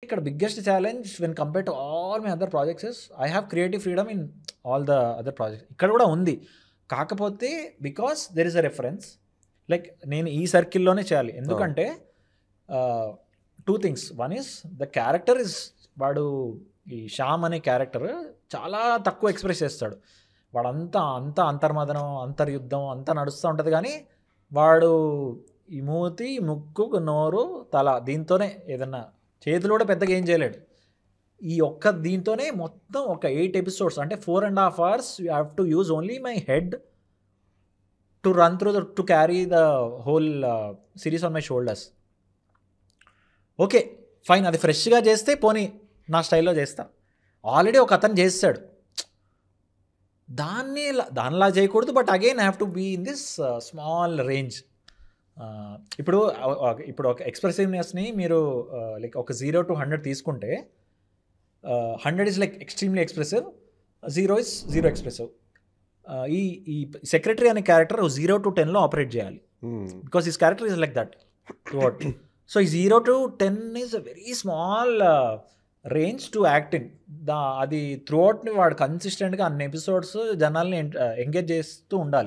ఇక్కడ biggest challenge when compare to all my other projects is I have creative freedom in all the other projects. ఇక్కడ కూడా ఉంది, కాకపోతే because there is a reference. Like నేను ఈ సర్కిల్లోనే చేయాలి, ఎందుకంటే two things. One is the character is, వాడు ఈ శ్యామ్ అనే క్యారెక్టర్ చాలా తక్కువ ఎక్స్ప్రెస్ చేస్తాడు. వాడంతా అంతర్మదనం, అంతర్యుద్ధం అంతా నడుస్తూ ఉంటుంది, కానీ వాడు ఈ మూతి, ముక్కు, నోరు, తల దీంతోనే ఏదన్నా, చేతులు కూడా పెద్దగా ఏం చేయలేడు. ఈ ఒక్క దీంతోనే మొత్తం ఒక 8 ఎపిసోడ్స్ అంటే 4.5 hours you have to use only my head to run through to carry the whole series on my shoulders. Okay fine, అది ఫ్రెష్గా చేస్తే పోనీ నా స్టైల్లో చేస్తా. ఆల్రెడీ ఒక అతను చేస్తాడు, దానిలా చేయకూడదు. But again I have to be in this small range. ఇప్పుడు ఒక ఎక్స్ప్రెసివ్నెస్ని మీరు లైక్ ఒక 0 to 100 తీసుకుంటే 100 is like extremely expressive, 0 is 0 expressive. ఈ సెక్రటరీ అనే క్యారెక్టర్ 0 to 10లో ఆపరేట్ చేయాలి, because his character is like that throughout. So ఈ 0 to 10 is a very small range to acting. అది త్రూఅవుట్ని వాడు కన్సిస్టెంట్గా అన్ని ఎపిసోడ్స్ జనాల్ని ఎంగేజ్ చేస్తూ ఉండాలి.